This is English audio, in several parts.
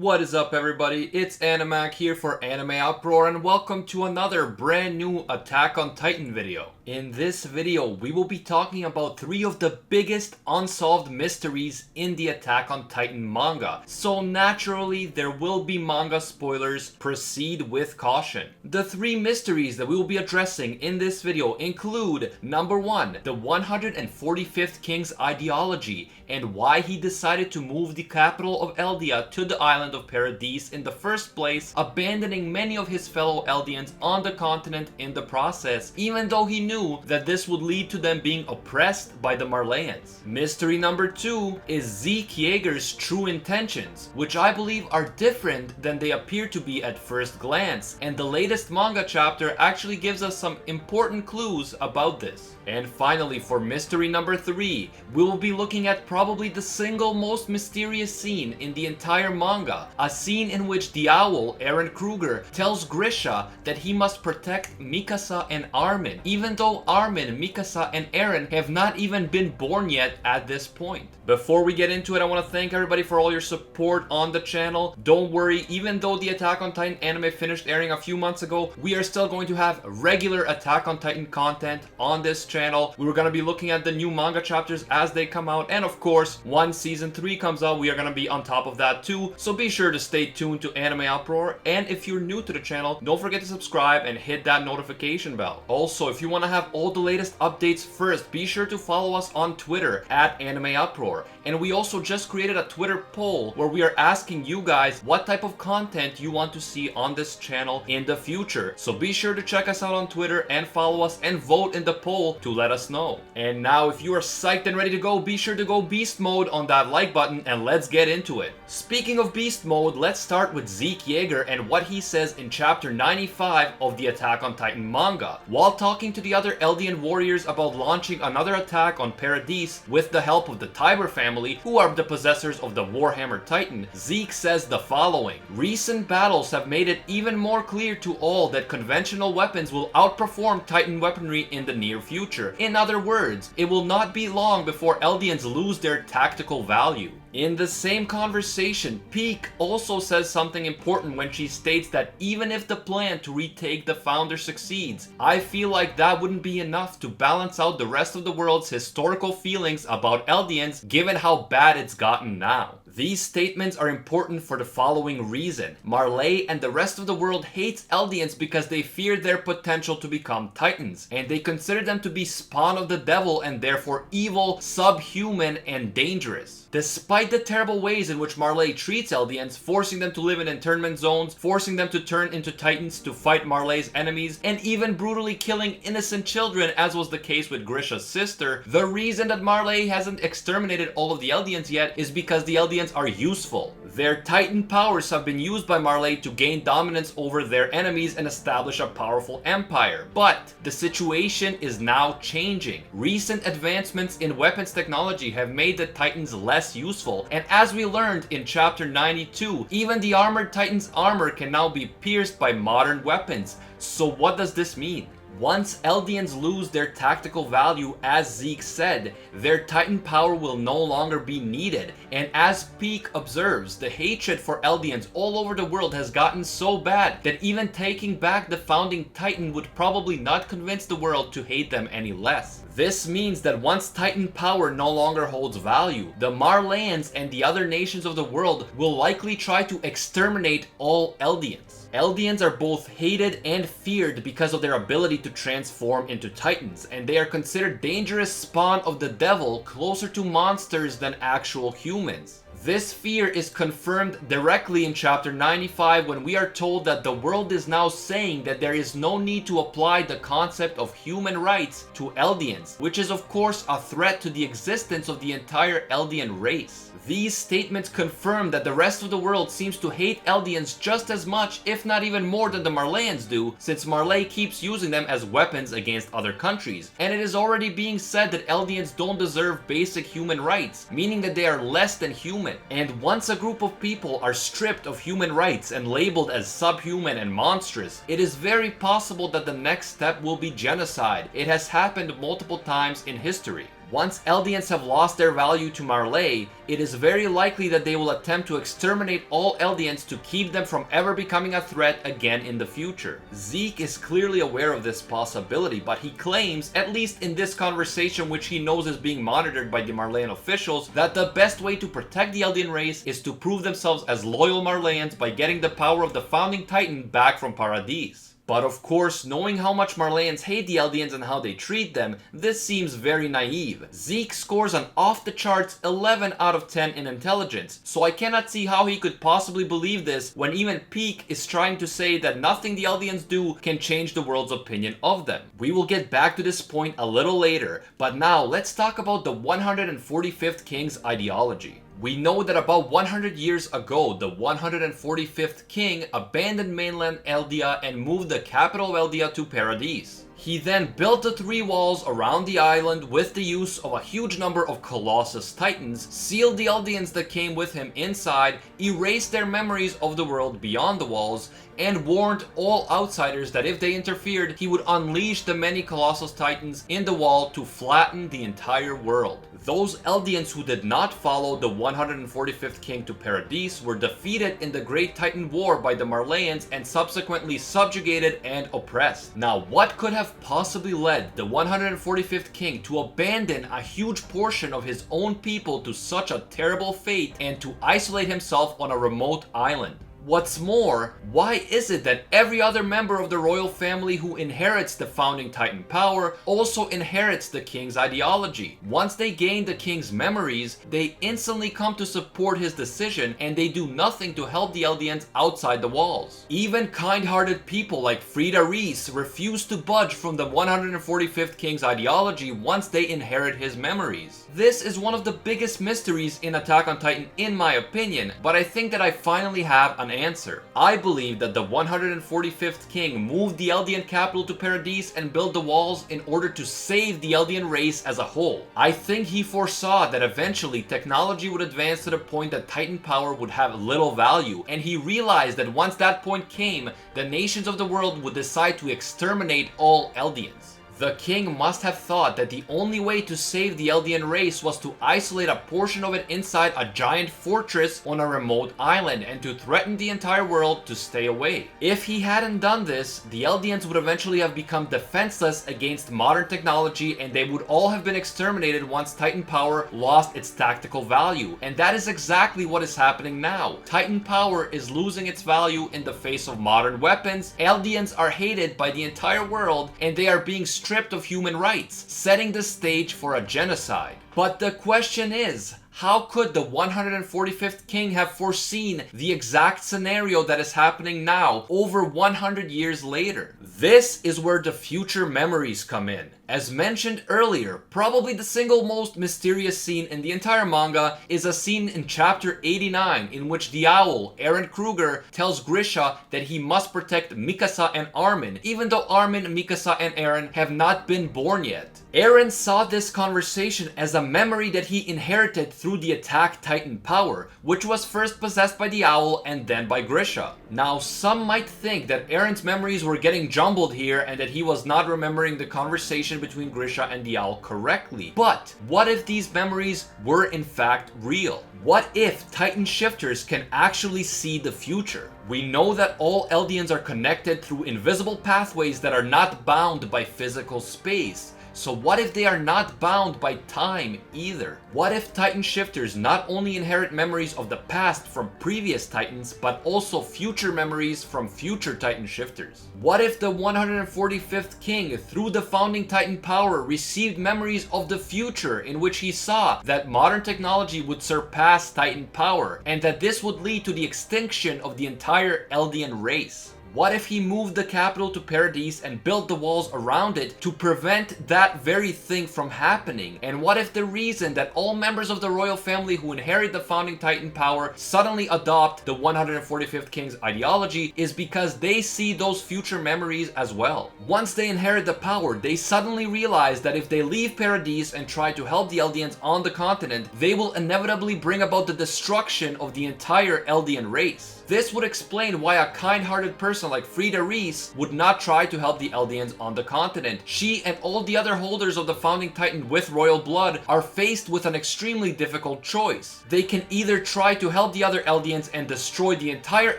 What is up, everybody? It's Animac here for Anime Uproar, and welcome to another brand new Attack on Titan video. In this video, we will be talking about 3 of the biggest unsolved mysteries in the Attack on Titan manga. So naturally, there will be manga spoilers. Proceed with caution. The 3 mysteries that we will be addressing in this video include: number 1, the 145th King's ideology and why he decided to move the capital of Eldia to the island of Paradise in the first place, abandoning many of his fellow Eldians on the continent in the process, even though he knew that this would lead to them being oppressed by the Marleyans. Mystery number 2 is Zeke Yeager's true intentions, which I believe are different than they appear to be at first glance, and the latest manga chapter actually gives us some important clues about this. And finally, for mystery number 3, we will be looking at probably the single most mysterious scene in the entire manga, a scene in which the Owl Eren Kruger tells Grisha that he must protect Mikasa and Armin, even though Armin, Mikasa, and Eren have not even been born yet at this point. Before we get into it, I want to thank everybody for all your support on the channel. Don't worry, even though the Attack on Titan anime finished airing a few months ago, we are still going to have regular Attack on Titan content on this channel. We're going to be looking at the new manga chapters as they come out, and of course, once season 3 comes out, we are going to be on top of that too, so be sure to stay tuned to Anime Uproar. And if you're new to the channel, don't forget to subscribe and hit that notification bell. Also, if you want to have all the latest updates first, be sure to follow us on Twitter at Anime Uproar. And we also just created a Twitter poll where we are asking you guys what type of content you want to see on this channel in the future. So be sure to check us out on Twitter and follow us and vote in the poll to let us know. And now, if you are psyched and ready to go, be sure to go beast mode on that like button and let's get into it. Speaking of beast mode, let's start with Zeke Yeager and what he says in chapter 95 of the Attack on Titan manga. While talking to the other Eldian warriors about launching another attack on Paradise with the help of the Tiber family, who are the possessors of the Warhammer Titan, Zeke says the following: "Recent battles have made it even more clear to all that conventional weapons will outperform Titan weaponry in the near future. In other words, it will not be long before Eldians lose their tactical value." In the same conversation, Peak also says something important when she states that even if the plan to retake the Founder succeeds, I feel like that wouldn't be enough to balance out the rest of the world's historical feelings about Eldians, given how bad it's gotten now. These statements are important for the following reason: Marley and the rest of the world hates Eldians because they fear their potential to become Titans, and they consider them to be spawn of the devil and therefore evil, subhuman, and dangerous. Despite the terrible ways in which Marley treats Eldians, forcing them to live in internment zones, forcing them to turn into Titans to fight Marley's enemies, and even brutally killing innocent children, as was the case with Grisha's sister, the reason that Marley hasn't exterminated all of the Eldians yet is because the Eldians are useful. Their Titan powers have been used by Marley to gain dominance over their enemies and establish a powerful empire. But the situation is now changing. Recent advancements in weapons technology have made the Titans less useful, and as we learned in chapter 92, even the armored Titan's armor can now be pierced by modern weapons. So what does this mean? Once Eldians lose their tactical value, as Zeke said, their Titan power will no longer be needed. And as Peak observes, the hatred for Eldians all over the world has gotten so bad that even taking back the founding Titan would probably not convince the world to hate them any less. This means that once Titan power no longer holds value, the Marleyans and the other nations of the world will likely try to exterminate all Eldians. Eldians are both hated and feared because of their ability to transform into Titans, and they are considered dangerous spawn of the devil, closer to monsters than actual humans. This fear is confirmed directly in chapter 95 when we are told that the world is now saying that there is no need to apply the concept of human rights to Eldians, which is of course a threat to the existence of the entire Eldian race. These statements confirm that the rest of the world seems to hate Eldians just as much, if not even more, than the Marleyans do, since Marley keeps using them as weapons against other countries. And it is already being said that Eldians don't deserve basic human rights, meaning that they are less than human. And once a group of people are stripped of human rights and labeled as subhuman and monstrous, it is very possible that the next step will be genocide. It has happened multiple times in history. Once Eldians have lost their value to Marley, it is very likely that they will attempt to exterminate all Eldians to keep them from ever becoming a threat again in the future. Zeke is clearly aware of this possibility, but he claims, at least in this conversation which he knows is being monitored by the Marleyan officials, that the best way to protect the Eldian race is to prove themselves as loyal Marleyans by getting the power of the founding Titan back from Paradis. But of course, knowing how much Marleyans hate the Eldians and how they treat them, this seems very naive. Zeke scores an off-the-charts 11 out of 10 in intelligence, so I cannot see how he could possibly believe this when even Peak is trying to say that nothing the Eldians do can change the world's opinion of them. We will get back to this point a little later, but now let's talk about the 145th King's ideology. We know that about 100 years ago, the 145th king abandoned mainland Eldia and moved the capital of Eldia to Paradis. He then built the 3 walls around the island with the use of a huge number of Colossus Titans, sealed the Eldians that came with him inside, erased their memories of the world beyond the walls, and warned all outsiders that if they interfered, he would unleash the many Colossus Titans in the wall to flatten the entire world. Those Eldians who did not follow the 145th king to Paradis were defeated in the Great Titan War by the Marleyans and subsequently subjugated and oppressed. Now, what could have possibly led the 145th king to abandon a huge portion of his own people to such a terrible fate and to isolate himself on a remote island? What's more, why is it that every other member of the royal family who inherits the founding Titan power also inherits the king's ideology? Once they gain the king's memories, they instantly come to support his decision and they do nothing to help the Eldians outside the walls. Even kind-hearted people like Frida Reese refuse to budge from the 145th king's ideology once they inherit his memories. This is one of the biggest mysteries in Attack on Titan in my opinion, but I think that I finally have an answer. I believe that the 145th king moved the Eldian capital to Paradis and built the walls in order to save the Eldian race as a whole. I think he foresaw that eventually technology would advance to the point that Titan power would have little value, and he realized that once that point came, the nations of the world would decide to exterminate all Eldians. The king must have thought that the only way to save the Eldian race was to isolate a portion of it inside a giant fortress on a remote island and to threaten the entire world to stay away. If he hadn't done this, the Eldians would eventually have become defenseless against modern technology and they would all have been exterminated once Titan power lost its tactical value. And that is exactly what is happening now. Titan power is losing its value in the face of modern weapons, Eldians are hated by the entire world, and they are being stripped of human rights, setting the stage for a genocide. But the question is, how could the 145th king have foreseen the exact scenario that is happening now, over 100 years later? This is where the future memories come in. As mentioned earlier, probably the single most mysterious scene in the entire manga is a scene in chapter 89 in which the Owl, Eren Kruger, tells Grisha that he must protect Mikasa and Armin, even though Armin, Mikasa, and Eren have not been born yet. Eren saw this conversation as a memory that he inherited through the Attack Titan power, which was first possessed by the Owl and then by Grisha. Now, some might think that Eren's memories were getting jumbled here and that he was not remembering the conversation between Grisha and the Owl correctly. But what if these memories were in fact real? What if Titan shifters can actually see the future? We know that all Eldians are connected through invisible pathways that are not bound by physical space. So what if they are not bound by time either? What if Titan shifters not only inherit memories of the past from previous Titans, but also future memories from future Titan shifters? What if the 145th king, through the founding Titan power, received memories of the future in which he saw that modern technology would surpass Titan power, and that this would lead to the extinction of the entire Eldian race? What if he moved the capital to Paradis and built the walls around it to prevent that very thing from happening? And what if the reason that all members of the royal family who inherit the founding Titan power suddenly adopt the 145th king's ideology is because they see those future memories as well? Once they inherit the power, they suddenly realize that if they leave Paradis and try to help the Eldians on the continent, they will inevitably bring about the destruction of the entire Eldian race. This would explain why a kind-hearted person like Frida Reese would not try to help the Eldians on the continent. She and all the other holders of the founding Titan with royal blood are faced with an extremely difficult choice. They can either try to help the other Eldians and destroy the entire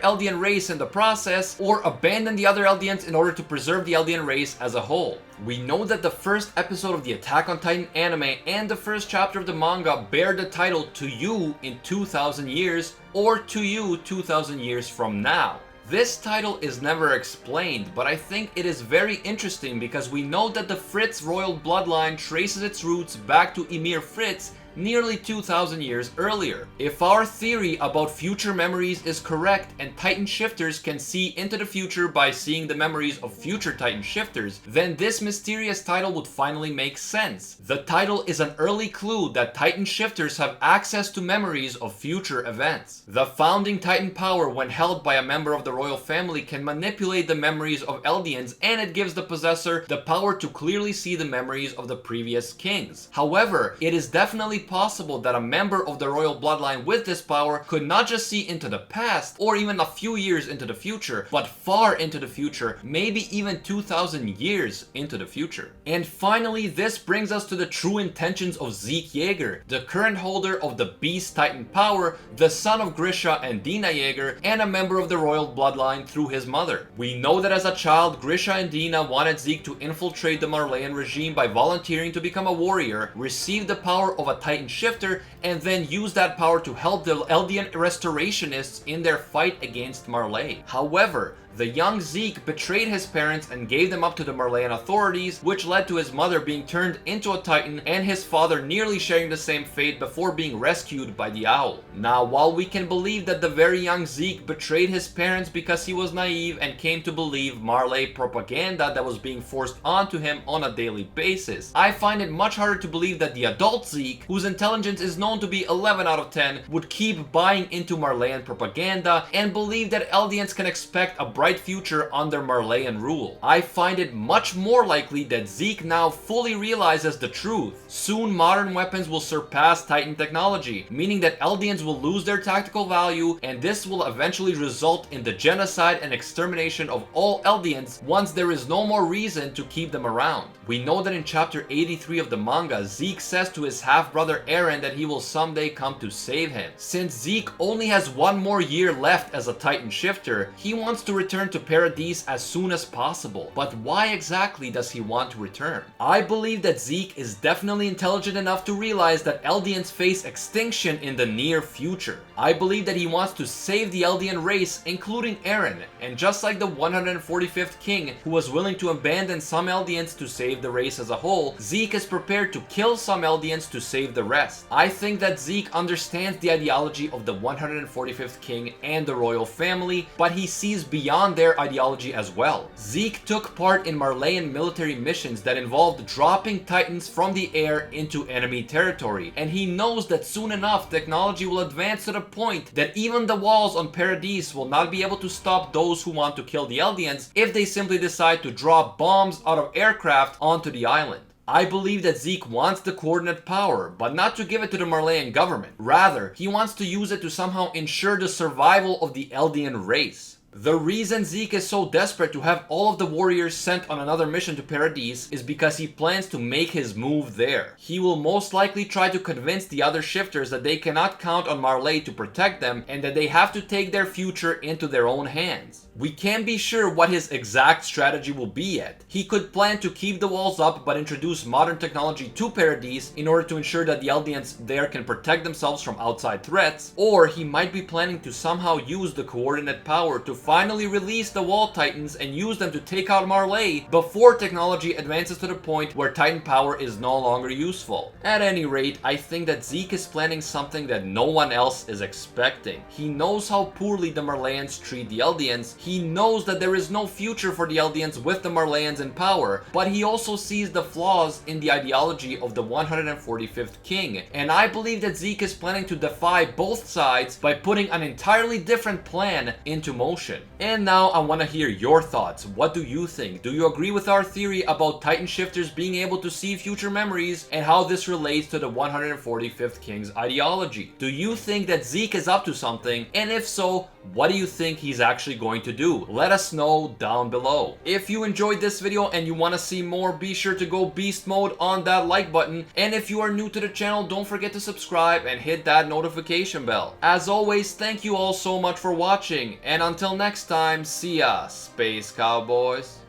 Eldian race in the process, or abandon the other Eldians in order to preserve the Eldian race as a whole. We know that the first episode of the Attack on Titan anime and the first chapter of the manga bear the title "To You in 2000 Years" or "To You 2000 Years from Now." This title is never explained, but I think it is very interesting because we know that the Fritz royal bloodline traces its roots back to Emir Fritz nearly 2,000 years earlier. If our theory about future memories is correct and Titan shifters can see into the future by seeing the memories of future Titan shifters, then this mysterious title would finally make sense. The title is an early clue that Titan shifters have access to memories of future events. The founding Titan power, when held by a member of the royal family, can manipulate the memories of Eldians, and it gives the possessor the power to clearly see the memories of the previous kings. However, it is definitely possible that a member of the royal bloodline with this power could not just see into the past or even a few years into the future, but far into the future, maybe even 2,000 years into the future. And finally, this brings us to the true intentions of Zeke Yeager, the current holder of the Beast Titan power, the son of Grisha and Dina Yeager, and a member of the royal bloodline through his mother. We know that as a child, Grisha and Dina wanted Zeke to infiltrate the Marleyan regime by volunteering to become a warrior, receive the power of a Titan shifter, and then use that power to help the Eldian restorationists in their fight against Marley. However, the young Zeke betrayed his parents and gave them up to the Marleyan authorities, which led to his mother being turned into a Titan and his father nearly sharing the same fate before being rescued by the Owl. Now, while we can believe that the very young Zeke betrayed his parents because he was naive and came to believe Marley propaganda that was being forced onto him on a daily basis, I find it much harder to believe that the adult Zeke, whose intelligence is known to be 11 out of 10, would keep buying into Marleyan propaganda and believe that Eldians can expect a bright future under Marleyan rule. I find it much more likely that Zeke now fully realizes the truth. Soon modern weapons will surpass Titan technology, meaning that Eldians will lose their tactical value, and this will eventually result in the genocide and extermination of all Eldians once there is no more reason to keep them around. We know that in chapter 83 of the manga, Zeke says to his half-brother Eren that he will someday come to save him. Since Zeke only has one more year left as a Titan shifter, he wants to return to Paradise as soon as possible. But why exactly does he want to return? I believe that Zeke is definitely intelligent enough to realize that Eldians face extinction in the near future. I believe that he wants to save the Eldian race, including Eren, and just like the 145th king, who was willing to abandon some Eldians to save the race as a whole, Zeke is prepared to kill some Eldians to save the rest. I think that Zeke understands the ideology of the 145th king and the royal family, but he sees beyond their ideology as well. Zeke took part in Marleyan military missions that involved dropping Titans from the air into enemy territory, and he knows that soon enough technology will advance to the point that even the walls on Paradise will not be able to stop those who want to kill the Eldians if they simply decide to drop bombs out of aircraft onto the island. I believe that Zeke wants the coordinate power, but not to give it to the Marleyan government. Rather, he wants to use it to somehow ensure the survival of the Eldian race. The reason Zeke is so desperate to have all of the warriors sent on another mission to Paradise is because he plans to make his move there. He will most likely try to convince the other shifters that they cannot count on Marley to protect them and that they have to take their future into their own hands. We can't be sure what his exact strategy will be yet. He could plan to keep the walls up but introduce modern technology to Paradise in order to ensure that the Eldians there can protect themselves from outside threats, or he might be planning to somehow use the coordinate power to finally release the Wall Titans and use them to take out Marley before technology advances to the point where Titan power is no longer useful. At any rate, I think that Zeke is planning something that no one else is expecting. He knows how poorly the Marleyans treat the Eldians. He knows that there is no future for the Eldians with the Marleyans in power, but he also sees the flaws in the ideology of the 145th king. And I believe that Zeke is planning to defy both sides by putting an entirely different plan into motion. And now I want to hear your thoughts. What do you think? Do you agree with our theory about Titan shifters being able to see future memories and how this relates to the 145th king's ideology? Do you think that Zeke is up to something? And if so, what do you think he's actually going to do? Let us know down below. If you enjoyed this video and you want to see more, be sure to go beast mode on that like button. And if you are new to the channel, don't forget to subscribe and hit that notification bell. As always, thank you all so much for watching. And until next time, see ya, Space Cowboys.